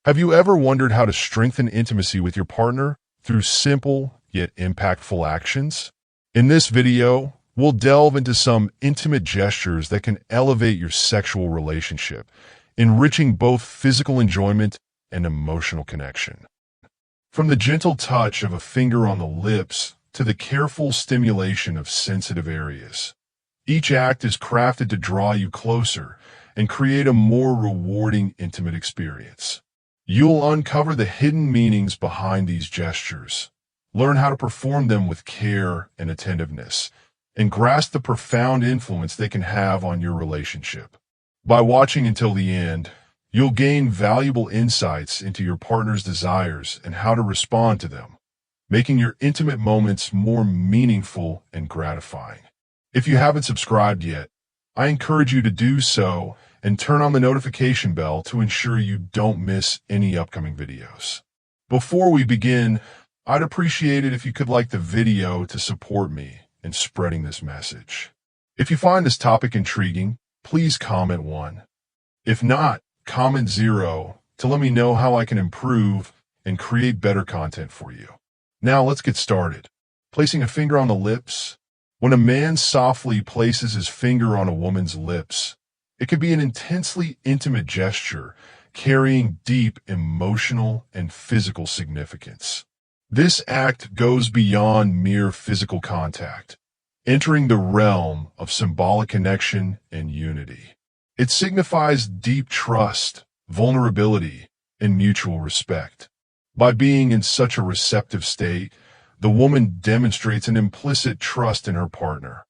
Have you ever wondered how to strengthen intimacy with your partner through simple yet impactful actions? In this video, we'll delve into some intimate gestures that can elevate your sexual relationship, enriching both physical enjoyment and emotional connection. From the gentle touch of a finger on the lips to the careful stimulation of sensitive areas, each act is crafted to draw you closer and create a more rewarding, intimate experience. You'll uncover the hidden meanings behind these gestures, learn how to perform them with care and attentiveness, and grasp the profound influence they can have on your relationship. By watching until the end, you'll gain valuable insights into your partner's desires and how to respond to them, making your intimate moments more meaningful and gratifying. If you haven't subscribed yet, I encourage you to do so and turn on the notification bell to ensure you don't miss any upcoming videos. Before we begin, I'd appreciate it if you could like the video to support me in spreading this message. If you find this topic intriguing, please comment 1. If not, comment 0 to let me know how I can improve and create better content for you. Now let's get started. Placing a finger on the lips. When a man softly places his finger on a woman's lips, it can be an intensely intimate gesture carrying deep emotional and physical significance. This act goes beyond mere physical contact, entering the realm of symbolic connection and unity. It signifies deep trust, vulnerability, and mutual respect. By being in such a receptive state, the woman demonstrates an implicit trust in her partner,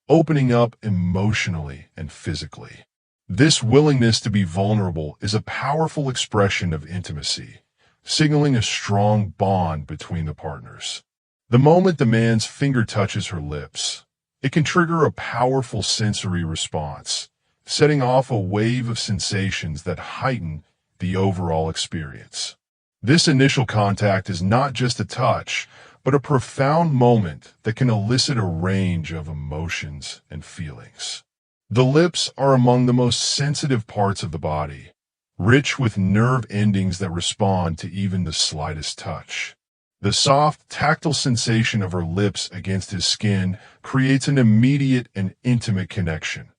opening up emotionally and physically. This willingness to be vulnerable is a powerful expression of intimacy, signaling a strong bond between the partners. The moment the man's finger touches her lips, it can trigger a powerful sensory response, setting off a wave of sensations that heighten the overall experience. This initial contact is not just a touch, but a profound moment that can elicit a range of emotions and feelings. The lips are among the most sensitive parts of the body, rich with nerve endings that respond to even the slightest touch. The soft, tactile sensation of her lips against his skin creates an immediate and intimate connection,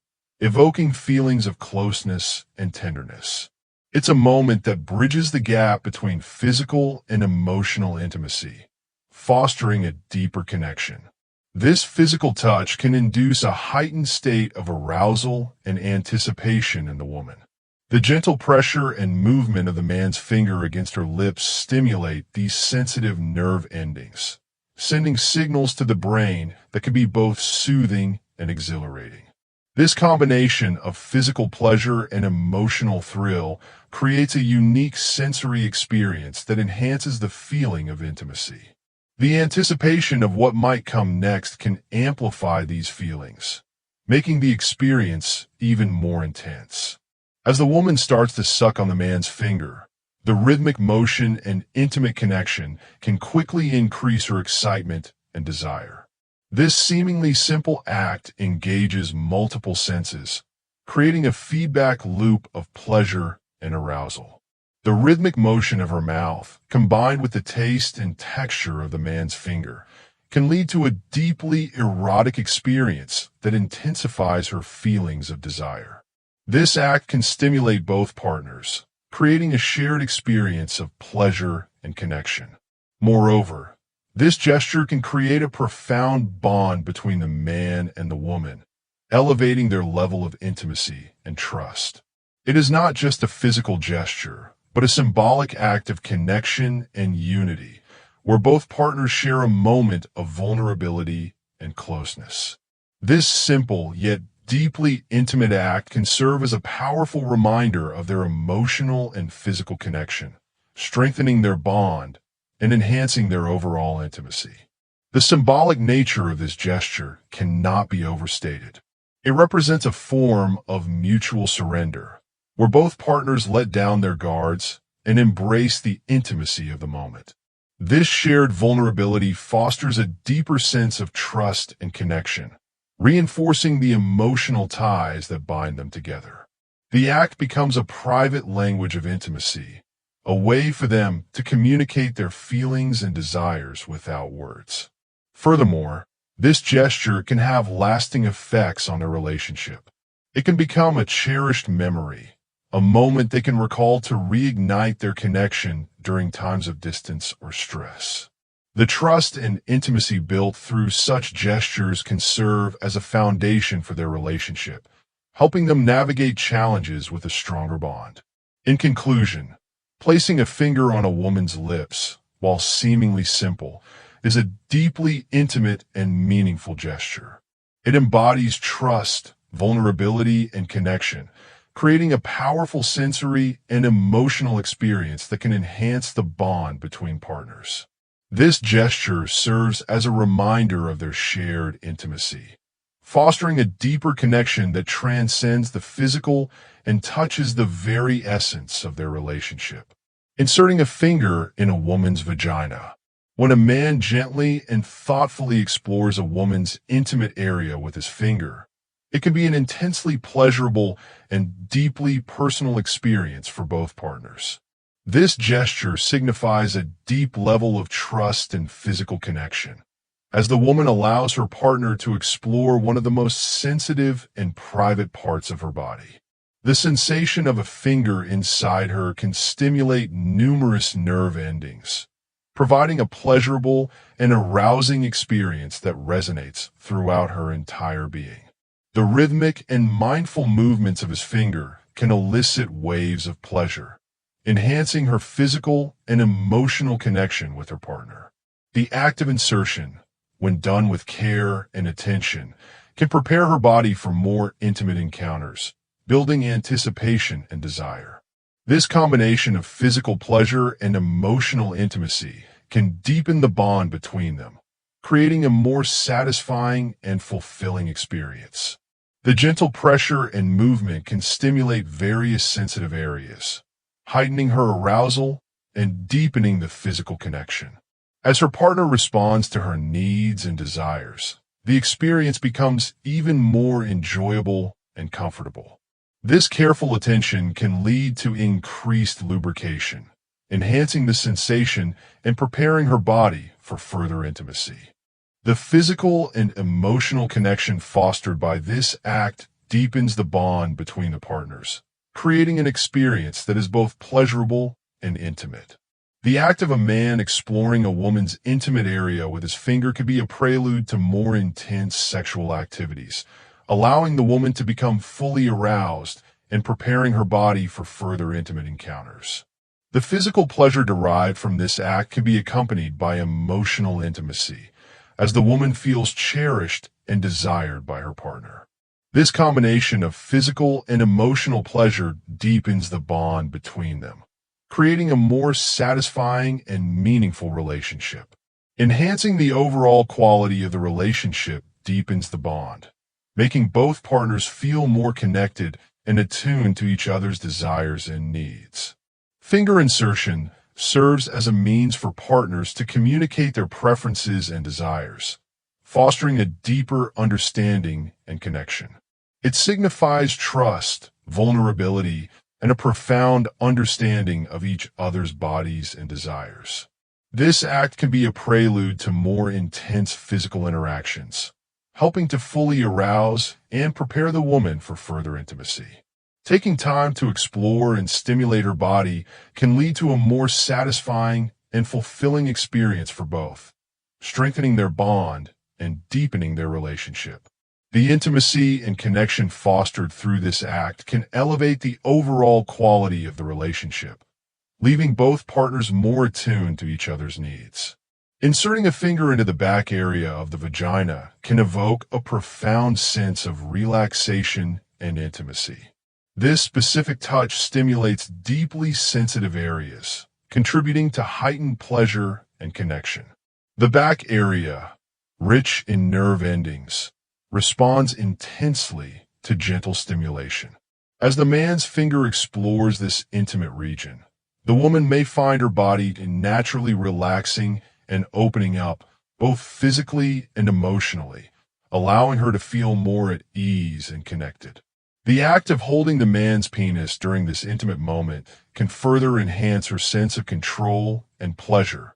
evoking feelings of closeness and tenderness. It's a moment that bridges the gap between physical and emotional intimacy, fostering a deeper connection. This physical touch can induce a heightened state of arousal and anticipation in the woman. The gentle pressure and movement of the man's finger against her lips stimulate these sensitive nerve endings, sending signals to the brain that can be both soothing and exhilarating. This combination of physical pleasure and emotional thrill creates a unique sensory experience that enhances the feeling of intimacy. The anticipation of what might come next can amplify these feelings, making the experience even more intense. As the woman starts to suck on the man's finger, the rhythmic motion and intimate connection can quickly increase her excitement and desire. This seemingly simple act engages multiple senses, creating a feedback loop of pleasure and arousal. The rhythmic motion of her mouth, combined with the taste and texture of the man's finger, can lead to a deeply erotic experience that intensifies her feelings of desire. This act can stimulate both partners, creating a shared experience of pleasure and connection. Moreover, this gesture can create a profound bond between the man and the woman, elevating their level of intimacy and trust. It is not just a physical gesture, but a symbolic act of connection and unity, where both partners share a moment of vulnerability and closeness. This simple yet deeply intimate act can serve as a powerful reminder of their emotional and physical connection, strengthening their bond and enhancing their overall intimacy. The symbolic nature of this gesture cannot be overstated. It represents a form of mutual surrender, where both partners let down their guards and embrace the intimacy of the moment. This shared vulnerability fosters a deeper sense of trust and connection, reinforcing the emotional ties that bind them together. The act becomes a private language of intimacy, a way for them to communicate their feelings and desires without words. Furthermore, this gesture can have lasting effects on their relationship. It can become a cherished memory, a moment they can recall to reignite their connection during times of distance or stress. The trust and intimacy built through such gestures can serve as a foundation for their relationship, helping them navigate challenges with a stronger bond. In conclusion, placing a finger on a woman's lips, while seemingly simple, is a deeply intimate and meaningful gesture. It embodies trust, vulnerability, and connection, creating a powerful sensory and emotional experience that can enhance the bond between partners. This gesture serves as a reminder of their shared intimacy, fostering a deeper connection that transcends the physical and touches the very essence of their relationship. Inserting a finger in a woman's vagina. When a man gently and thoughtfully explores a woman's intimate area with his finger, it can be an intensely pleasurable and deeply personal experience for both partners. This gesture signifies a deep level of trust and physical connection, as the woman allows her partner to explore one of the most sensitive and private parts of her body. The sensation of a finger inside her can stimulate numerous nerve endings, providing a pleasurable and arousing experience that resonates throughout her entire being. The rhythmic and mindful movements of his finger can elicit waves of pleasure, enhancing her physical and emotional connection with her partner. The act of insertion, when done with care and attention, can prepare her body for more intimate encounters, building anticipation and desire. This combination of physical pleasure and emotional intimacy can deepen the bond between them, creating a more satisfying and fulfilling experience. The gentle pressure and movement can stimulate various sensitive areas, heightening her arousal and deepening the physical connection. As her partner responds to her needs and desires, the experience becomes even more enjoyable and comfortable. This careful attention can lead to increased lubrication, enhancing the sensation and preparing her body for further intimacy. The physical and emotional connection fostered by this act deepens the bond between the partners, creating an experience that is both pleasurable and intimate. The act of a man exploring a woman's intimate area with his finger could be a prelude to more intense sexual activities, allowing the woman to become fully aroused and preparing her body for further intimate encounters. The physical pleasure derived from this act can be accompanied by emotional intimacy, as the woman feels cherished and desired by her partner. This combination of physical and emotional pleasure deepens the bond between them, creating a more satisfying and meaningful relationship. Enhancing the overall quality of the relationship deepens the bond, making both partners feel more connected and attuned to each other's desires and needs. Finger insertion serves as a means for partners to communicate their preferences and desires, fostering a deeper understanding and connection. It signifies trust, vulnerability, and a profound understanding of each other's bodies and desires. This act can be a prelude to more intense physical interactions, helping to fully arouse and prepare the woman for further intimacy. Taking time to explore and stimulate her body can lead to a more satisfying and fulfilling experience for both, strengthening their bond and deepening their relationship. The intimacy and connection fostered through this act can elevate the overall quality of the relationship, leaving both partners more attuned to each other's needs. Inserting a finger into the back area of the vagina can evoke a profound sense of relaxation and intimacy. This specific touch stimulates deeply sensitive areas, contributing to heightened pleasure and connection. The back area, rich in nerve endings, responds intensely to gentle stimulation. As the man's finger explores this intimate region, the woman may find her body naturally relaxing and opening up, both physically and emotionally, allowing her to feel more at ease and connected. The act of holding the man's penis during this intimate moment can further enhance her sense of control and pleasure,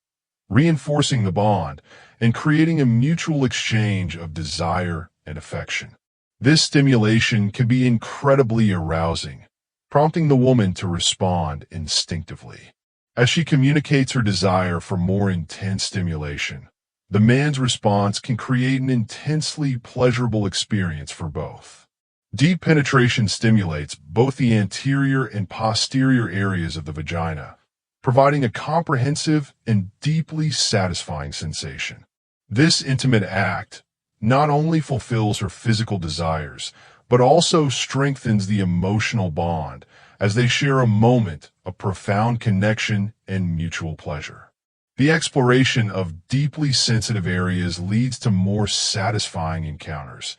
reinforcing the bond and creating a mutual exchange of desire and affection. This stimulation can be incredibly arousing, prompting the woman to respond instinctively. As she communicates her desire for more intense stimulation, the man's response can create an intensely pleasurable experience for both. Deep penetration stimulates both the anterior and posterior areas of the vagina, providing a comprehensive and deeply satisfying sensation. This intimate act not only fulfills her physical desires, but also strengthens the emotional bond as they share a moment of profound connection and mutual pleasure. The exploration of deeply sensitive areas leads to more satisfying encounters,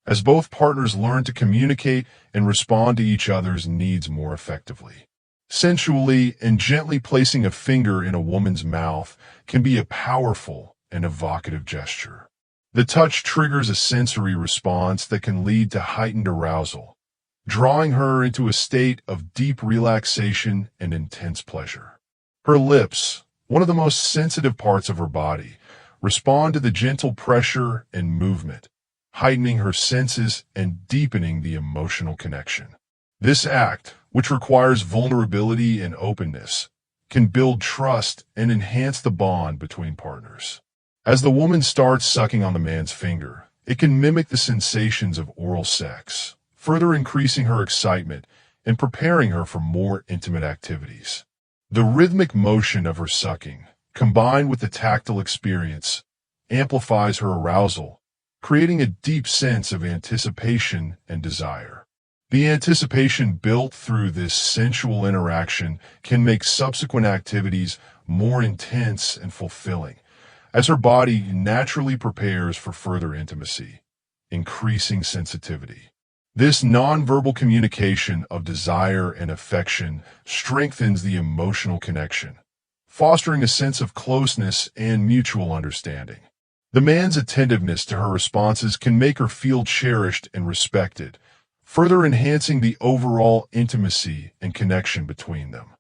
as both partners learn to communicate and respond to each other's needs more effectively. Sensually and gently placing a finger in a woman's mouth can be a powerful and evocative gesture. The touch triggers a sensory response that can lead to heightened arousal, drawing her into a state of deep relaxation and intense pleasure. Her lips, one of the most sensitive parts of her body, respond to the gentle pressure and movement, heightening her senses and deepening the emotional connection. This act, which requires vulnerability and openness, can build trust and enhance the bond between partners. As the woman starts sucking on the man's finger, it can mimic the sensations of oral sex, further increasing her excitement and preparing her for more intimate activities. The rhythmic motion of her sucking, combined with the tactile experience, amplifies her arousal, creating a deep sense of anticipation and desire. The anticipation built through this sensual interaction can make subsequent activities more intense and fulfilling, as her body naturally prepares for further intimacy, increasing sensitivity. This nonverbal communication of desire and affection strengthens the emotional connection, fostering a sense of closeness and mutual understanding. The man's attentiveness to her responses can make her feel cherished and respected, further enhancing the overall intimacy and connection between them.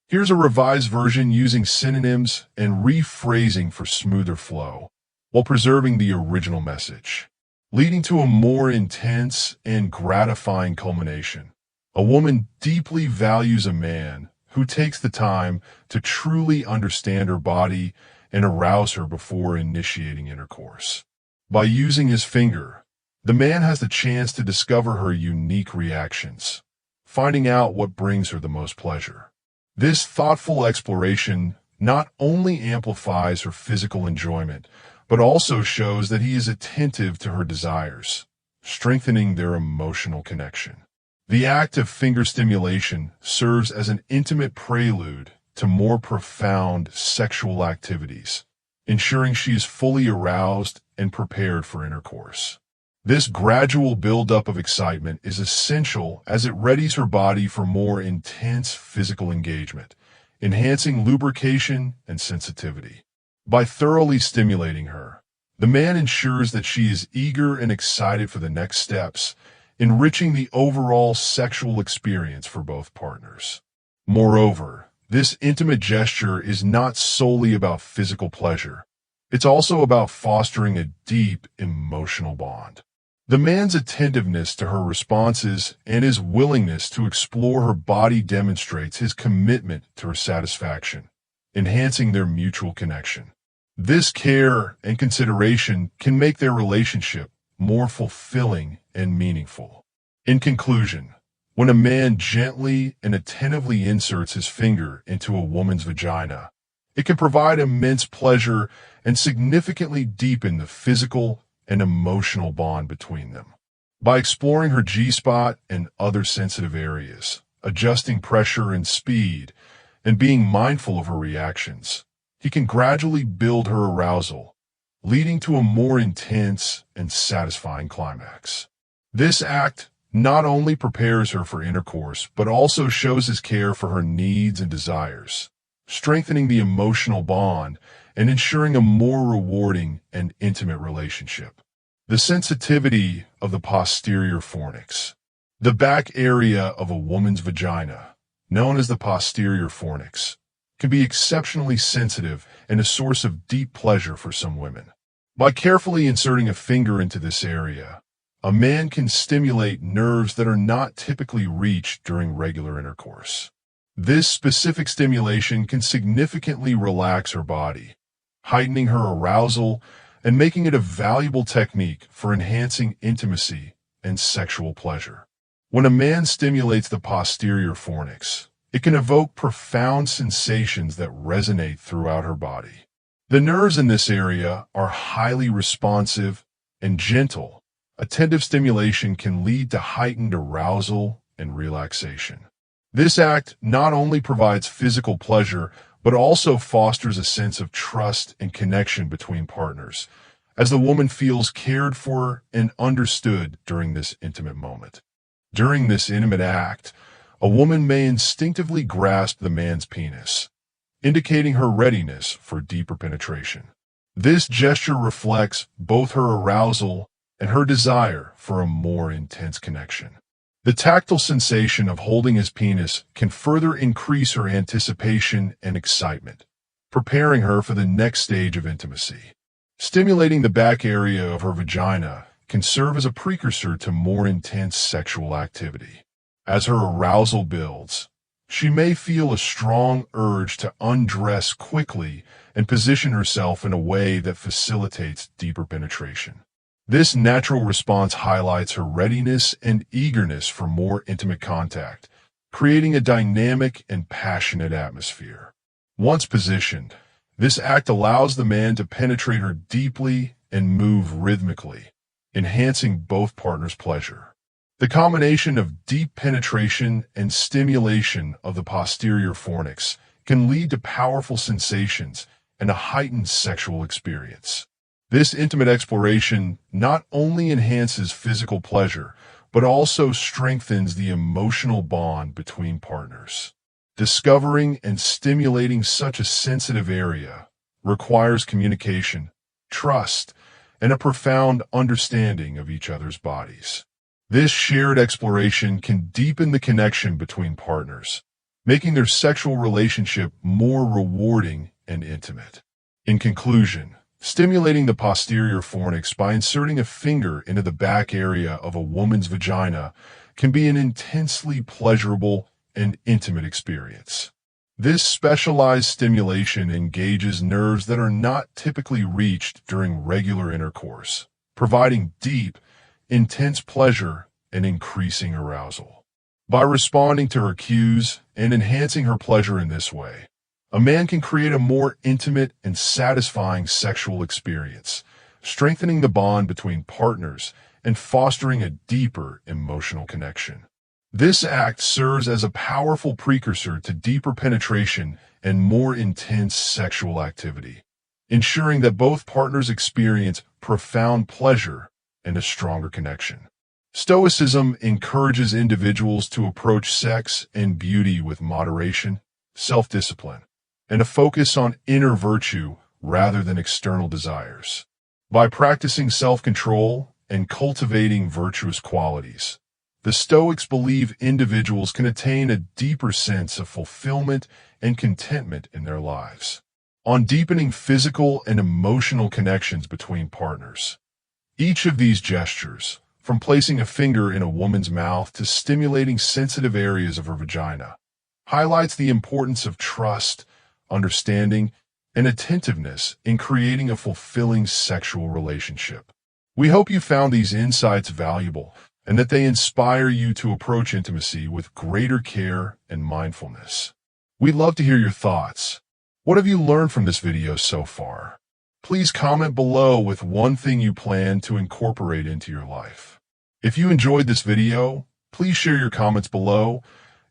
Here's a revised version using synonyms and rephrasing for smoother flow, while preserving the original message, leading to a more intense and gratifying culmination. A woman deeply values a man who takes the time to truly understand her body and arouse her before initiating intercourse. By using his finger, the man has the chance to discover her unique reactions, finding out what brings her the most pleasure. This thoughtful exploration not only amplifies her physical enjoyment, but also shows that he is attentive to her desires, strengthening their emotional connection. The act of finger stimulation serves as an intimate prelude to more profound sexual activities, ensuring she is fully aroused and prepared for intercourse. This gradual buildup of excitement is essential as it readies her body for more intense physical engagement, enhancing lubrication and sensitivity. By thoroughly stimulating her, the man ensures that she is eager and excited for the next steps, enriching the overall sexual experience for both partners. Moreover, this intimate gesture is not solely about physical pleasure. It's also about fostering a deep emotional bond. The man's attentiveness to her responses and his willingness to explore her body demonstrates his commitment to her satisfaction, enhancing their mutual connection. This care and consideration can make their relationship more fulfilling and meaningful. In conclusion, when a man gently and attentively inserts his finger into a woman's vagina, it can provide immense pleasure and significantly deepen the physical and emotional bond between them. By exploring her G-spot and other sensitive areas, adjusting pressure and speed, and being mindful of her reactions, he can gradually build her arousal, leading to a more intense and satisfying climax. This act not only prepares her for intercourse, but also shows his care for her needs and desires, strengthening the emotional bond and ensuring a more rewarding and intimate relationship. The sensitivity of the posterior fornix. The back area of a woman's vagina, known as the posterior fornix, can be exceptionally sensitive and a source of deep pleasure for some women. By carefully inserting a finger into this area, a man can stimulate nerves that are not typically reached during regular intercourse. This specific stimulation can significantly relax her body, heightening her arousal and making it a valuable technique for enhancing intimacy and sexual pleasure. When a man stimulates the posterior fornix, it can evoke profound sensations that resonate throughout her body. The nerves in this area are highly responsive and gentle. Attentive stimulation can lead to heightened arousal and relaxation. This act not only provides physical pleasure, but also fosters a sense of trust and connection between partners, as the woman feels cared for and understood during this intimate moment. During this intimate act, a woman may instinctively grasp the man's penis, indicating her readiness for deeper penetration. This gesture reflects both her arousal and her desire for a more intense connection. The tactile sensation of holding his penis can further increase her anticipation and excitement, preparing her for the next stage of intimacy. Stimulating the back area of her vagina can serve as a precursor to more intense sexual activity. As her arousal builds, she may feel a strong urge to undress quickly and position herself in a way that facilitates deeper penetration. This natural response highlights her readiness and eagerness for more intimate contact, creating a dynamic and passionate atmosphere. Once positioned, this act allows the man to penetrate her deeply and move rhythmically, enhancing both partners' pleasure. The combination of deep penetration and stimulation of the posterior fornix can lead to powerful sensations and a heightened sexual experience. This intimate exploration not only enhances physical pleasure, but also strengthens the emotional bond between partners. Discovering and stimulating such a sensitive area requires communication, trust, and a profound understanding of each other's bodies. This shared exploration can deepen the connection between partners, making their sexual relationship more rewarding and intimate. In conclusion, stimulating the posterior fornix by inserting a finger into the back area of a woman's vagina can be an intensely pleasurable and intimate experience. This specialized stimulation engages nerves that are not typically reached during regular intercourse, providing deep, intense pleasure and increasing arousal. By responding to her cues and enhancing her pleasure in this way, a man can create a more intimate and satisfying sexual experience, strengthening the bond between partners and fostering a deeper emotional connection. This act serves as a powerful precursor to deeper penetration and more intense sexual activity, ensuring that both partners experience profound pleasure and a stronger connection. Stoicism encourages individuals to approach sex and beauty with moderation, self-discipline, and a focus on inner virtue rather than external desires. By practicing self-control and cultivating virtuous qualities, the Stoics believe individuals can attain a deeper sense of fulfillment and contentment in their lives. On deepening physical and emotional connections between partners, each of these gestures, from placing a finger in a woman's mouth to stimulating sensitive areas of her vagina, highlights the importance of trust, understanding, and attentiveness in creating a fulfilling sexual relationship. We hope you found these insights valuable and that they inspire you to approach intimacy with greater care and mindfulness. We'd love to hear your thoughts. What have you learned from this video so far? Please comment below with one thing you plan to incorporate into your life. If you enjoyed this video, please share your comments below,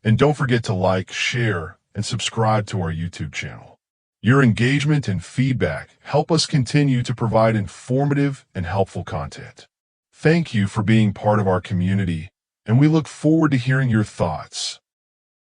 and don't forget to like, share, and subscribe to our YouTube channel. Your engagement and feedback help us continue to provide informative and helpful content. Thank you for being part of our community, and we look forward to hearing your thoughts.